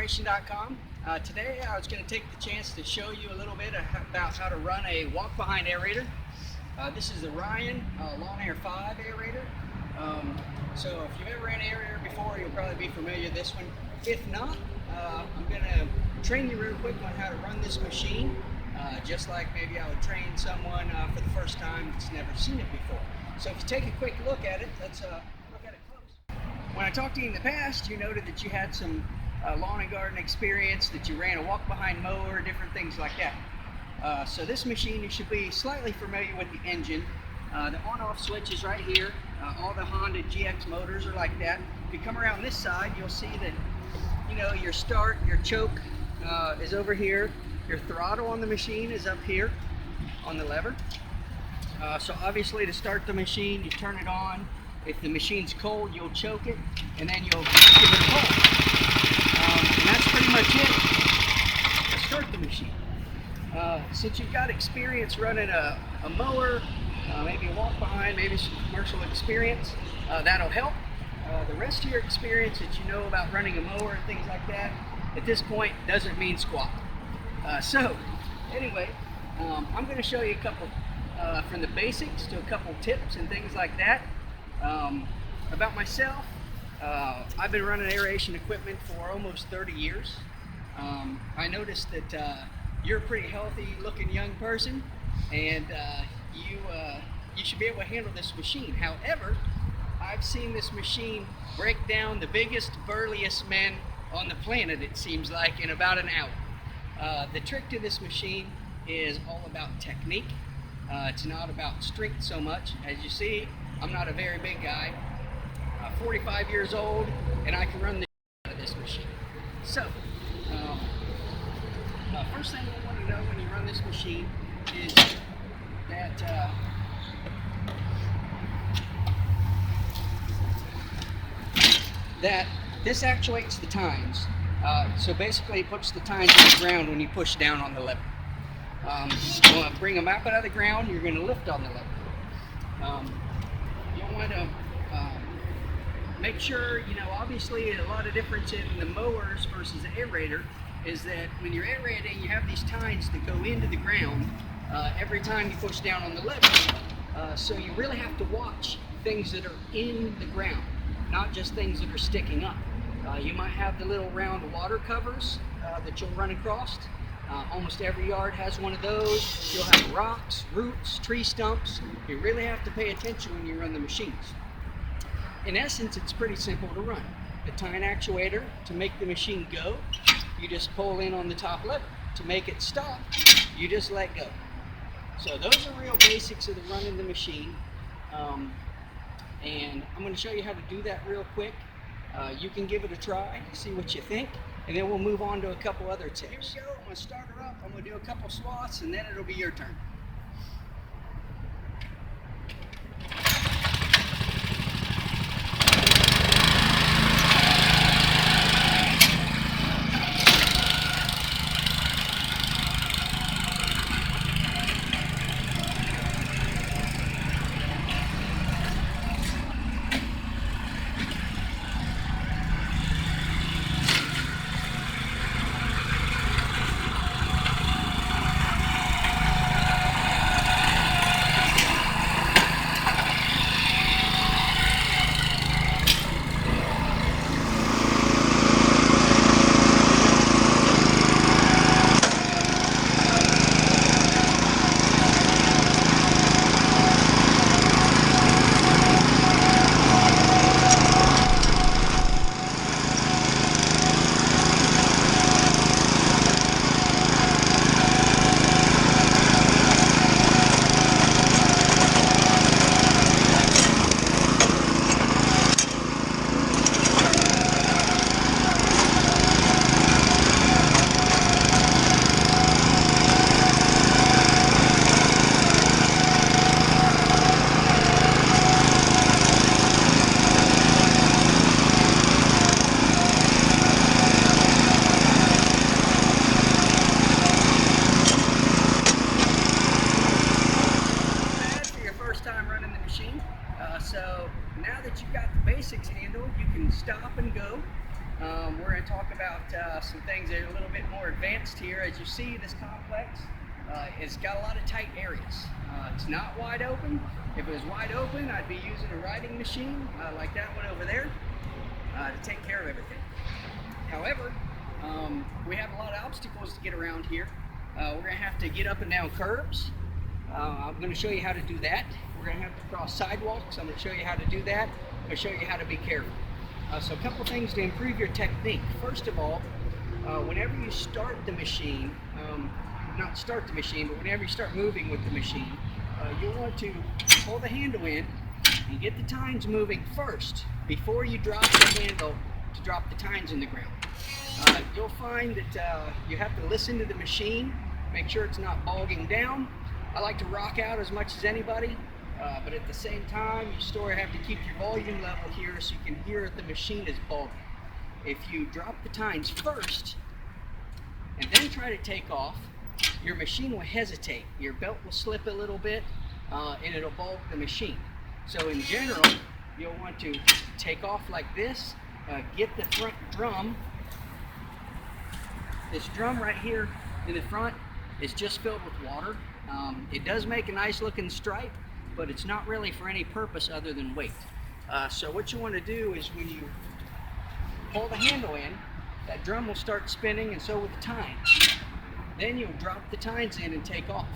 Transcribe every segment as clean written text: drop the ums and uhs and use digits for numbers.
aeration.com. Today I was going to take the chance to show you a little bit about how to run a walk-behind aerator. This is the Ryan Lawnaire 5 aerator. So if you've ever ran an aerator before, you'll probably be familiar with this one. If not, I'm going to train you real quick on how to run this machine, just like maybe I would train someone for the first time that's never seen it before. So if you take a quick look at it, let's look at it close. When I talked to you in the past, you noted that you had some lawn and garden experience, that you ran a walk-behind mower, different things like that. So this machine, you should be slightly familiar with the engine. The on-off switch is right here. All the Honda GX motors are like that. If you come around this side, you'll see that, you know, your start, your choke is over here. Your throttle on the machine is up here on the lever. So obviously to start the machine, you turn it on. If the machine's cold, you'll choke it, and then you'll give it a pull. And that's pretty much it to start the machine. Since you've got experience running a mower, maybe a walk behind, maybe some commercial experience, that'll help. The rest of your experience that you know about running a mower and things like that, at this point, doesn't mean squat. So anyway, I'm going to show you a couple from the basics to a couple tips and things like that. About myself, I've been running aeration equipment for almost 30 years. I noticed that you're a pretty healthy looking young person, and you should be able to handle this machine. However, I've seen this machine break down the biggest, burliest men on the planet, it seems like, in about an hour. The trick to this machine is all about technique. It's not about strength so much. As you see, I'm not a very big guy. 45 years old, and I can run the out of this machine. So, first thing you want to know when you run this machine is that this actuates the tines. So basically it puts the tines on the ground when you push down on the lever. You want to bring them up out of the ground, you're going to lift on the lever. You want to make sure, you know, obviously a lot of difference in the mowers versus the aerator is that when you're aerating, you have these tines that go into the ground every time you push down on the lever. So you really have to watch things that are in the ground, not just things that are sticking up. You might have the little round water covers that you'll run across. Almost every yard has one of those. You'll have rocks, roots, tree stumps. You really have to pay attention when you run the machines. In essence, it's pretty simple to run. The tine actuator, to make the machine go, you just pull in on the top lever. To make it stop, you just let go. So those are real basics of the running the machine. And I'm going to show you how to do that real quick. You can give it a try, see what you think, and then we'll move on to a couple other tips. Here we go. I'm going to start her up. I'm going to do a couple swaths, and then it'll be your turn. we're going to talk about some things that are a little bit more advanced here. As you see, this complex it's got a lot of tight areas. It's not wide open. If it was wide open, I'd be using a riding machine like that one over there to take care of everything. However, we have a lot of obstacles to get around here. We're going to have to get up and down curbs. I'm going to show you how to do that. We're going to have to cross sidewalks. I'm going to show you how to do that. I'm going to show you how to be careful. So a couple things to improve your technique. First of all, whenever you start the machine, not start the machine, but whenever you start moving with the machine, you'll want to pull the handle in and get the tines moving first before you drop the handle to drop the tines in the ground. You'll find that you have to listen to the machine, make sure it's not bogging down. I like to rock out as much as anybody, but at the same time, you still have to keep your volume level here so you can hear if the machine is bogging. If you drop the tines first and then try to take off, your machine will hesitate. Your belt will slip a little bit and it'll bog the machine. So in general, you'll want to take off like this, get the front drum. This drum right here in the front is just filled with water. It does make a nice looking stripe, but it's not really for any purpose other than weight. So what you want to do is when you pull the handle in, that drum will start spinning and so will the tines. Then you'll drop the tines in and take off.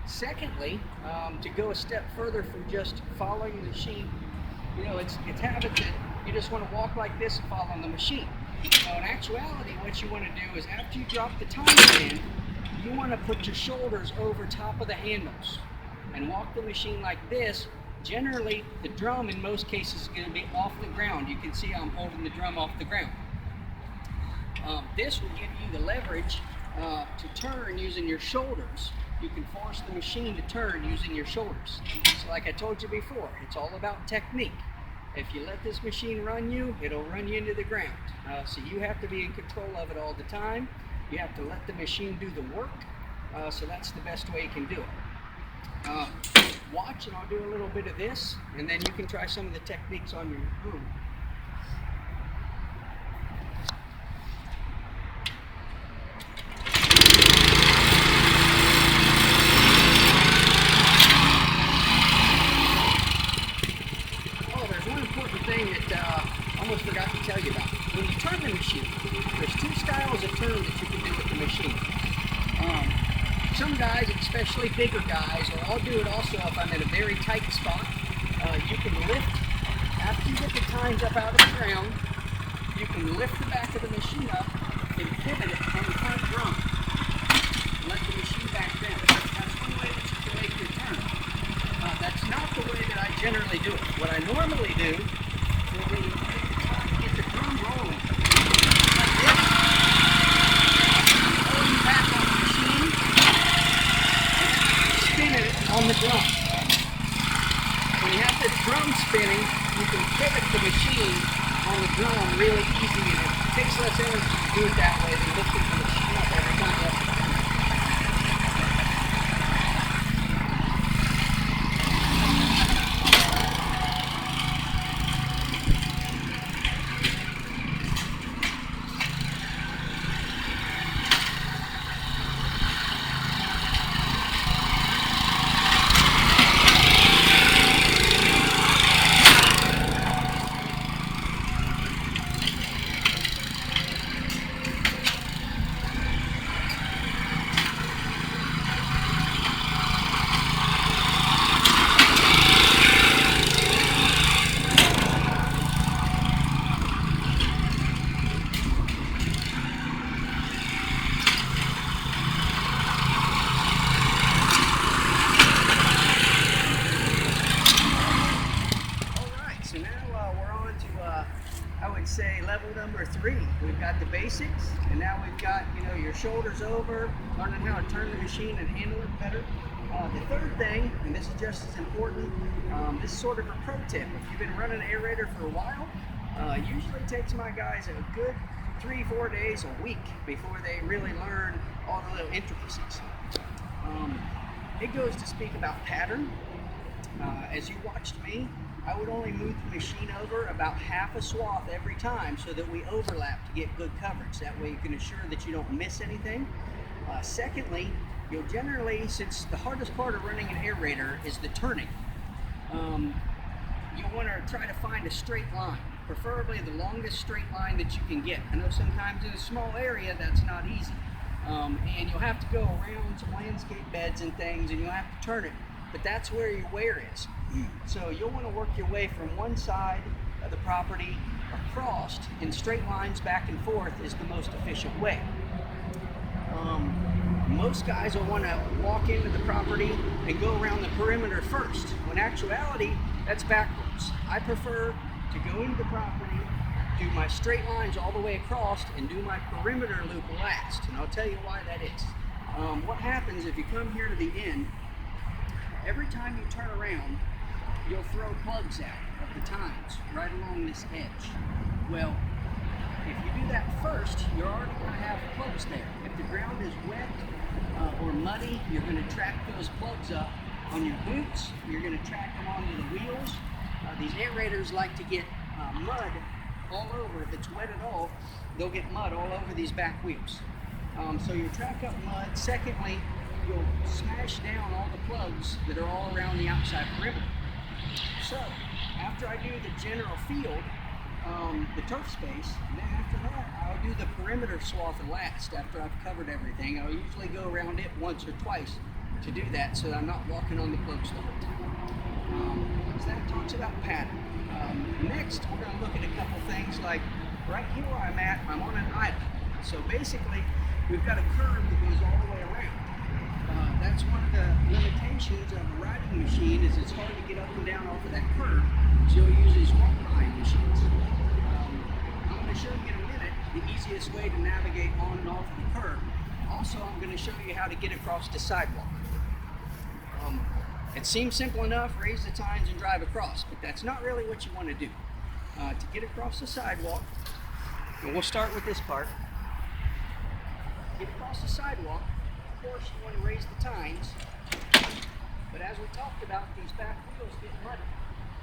Secondly, to go a step further from just following the machine, it's habit that you just want to walk like this and follow the machine. So in actuality, what you want to do is after you drop the tines in, you want to put your shoulders over top of the handles and walk the machine like this. Generally, the drum in most cases is going to be off the ground. You can see I'm holding the drum off the ground. This will give you the leverage to turn using your shoulders. You can force the machine to turn using your shoulders. So like I told you before, it's all about technique. If you let this machine run you, it'll run you into the ground. So you have to be in control of it all the time. You have to let the machine do the work. So that's the best way you can do it. Watch and I'll do a little bit of this, and then you can try some of the techniques on your own. Almost forgot to tell you about. When you turn the machine, there's two styles of turn that you can do with the machine. Some guys, especially bigger guys, or I'll do it also if I'm in a very tight spot, you can lift, after you get the tines up out of the ground, you can lift the back of the machine up and pivot it on the front drum. Let the machine back down. That's one way that you can make your turn. That's not the way that I generally do it. What I normally do will be get the drum rolling like this, pulling back on the machine, spinning it on the drum. When you have the drum spinning, you can pivot the machine on the drum really easy, and it takes less energy to do it that way than lifting the machine up every time you have to. Say level number 3. We've got the basics, and now we've got your shoulders over, learning how to turn the machine and handle it better. The third thing, and this is just as important, this is sort of a pro tip. If you've been running an aerator for a while, usually it takes my guys a good 3-4 days a week before they really learn all the little intricacies. It goes to speak about pattern. As you watched me, I would only move the machine over about half a swath every time so that we overlap to get good coverage. That way you can assure that you don't miss anything. Secondly, you'll generally, since the hardest part of running an aerator is the turning, you'll want to try to find a straight line, preferably the longest straight line that you can get. I know sometimes in a small area that's not easy. And you'll have to go around some landscape beds and things, and you'll have to turn it. But that's where your wear is. So you'll want to work your way from one side of the property across in straight lines back and forth is the most efficient way. Most guys will want to walk into the property and go around the perimeter first. When in actuality, that's backwards. I prefer to go into the property, do my straight lines all the way across, and do my perimeter loop last. And I'll tell you why that is. What happens if you come here to the end, every time you turn around, you'll throw plugs out of the tines right along this edge. Well, if you do that first, you're already going to have plugs there. If the ground is wet or muddy, you're going to track those plugs up on your boots. You're going to track them onto the wheels. These aerators like to get mud all over. If it's wet at all, they'll get mud all over these back wheels. So you track up mud. Secondly, you'll smash down all the plugs that are all around the outside perimeter. So after I do the general field, the turf space, and then after that I'll do the perimeter swath last. After I've covered everything, I'll usually go around it once or twice to do that so that I'm not walking on the plugs the whole time. So that talks about pattern. Next, we're going to look at a couple things like right here where I'm at, I'm on an island. So basically, we've got a curve that goes all the way around. That's one of the limitations of a riding machine is it's hard to get up and down off of that curve. So you'll use these walk behind machines. I'm going to show you in a minute the easiest way to navigate on and off of the curve. Also, I'm going to show you how to get across the sidewalk. It seems simple enough, raise the tines and drive across, but that's not really what you want to do. To get across the sidewalk, and we'll start with this part. Get across the sidewalk, of course you want to raise the tines, but as we talked about, these back wheels get muddy.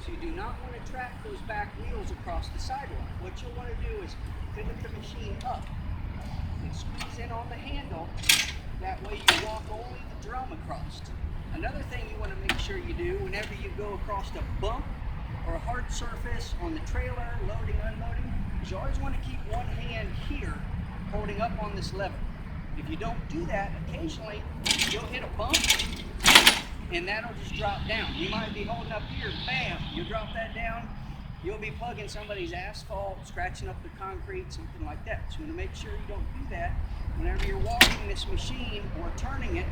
So you do not want to track those back wheels across the sidewalk. What you'll want to do is pivot the machine up and squeeze in on the handle. That way you walk only the drum across. Another thing you want to make sure you do whenever you go across a bump or a hard surface on the trailer, loading, unloading, is you always want to keep one hand here holding up on this lever. If you don't do that, occasionally you'll hit a bump and that'll just drop down. You might be holding up here, bam, you drop that down, you'll be plugging somebody's asphalt, scratching up the concrete, something like that. So you want to make sure you don't do that. Whenever you're walking this machine or turning it,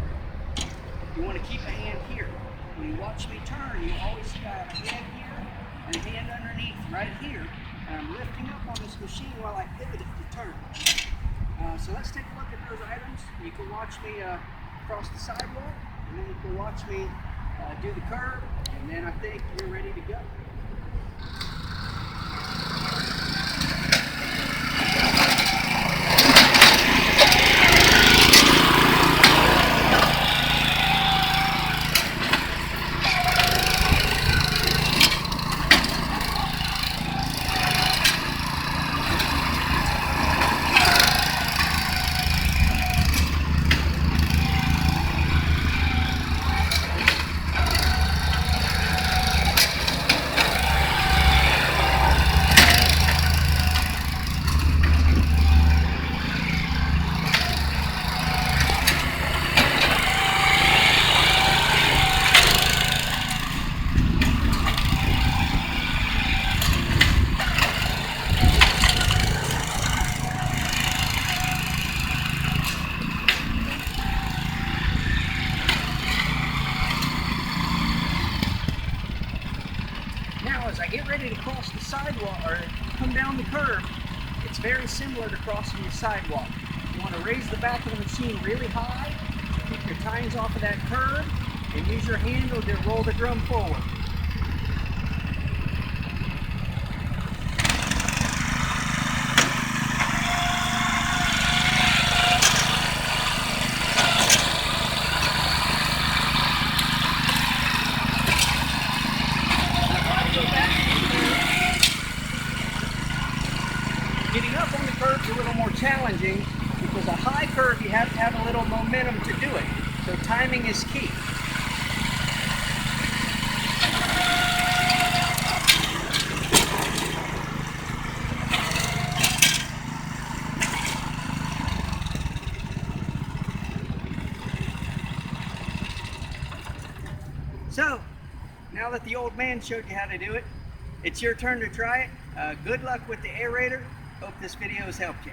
you want to keep a hand here. When you watch me turn, you always see I have a hand here and a hand underneath right here. And I'm lifting up on this machine while I pivot it to turn. So let's take a look at those items. You can watch me cross the sidewalk, and then you can watch me do the curve, and then I think you're ready to go. As I get ready to cross the sidewalk or come down the curb, it's very similar to crossing the sidewalk. You want to raise the back of the machine really high, keep your tines off of that curb, and use your handle to roll the drum forward. Go back Getting up on the curve is a little more challenging because a high curve you have to have a little momentum to do it. So timing is key. So, now that the old man showed you how to do it, it's your turn to try it. Good luck with the aerator. Hope this video has helped you.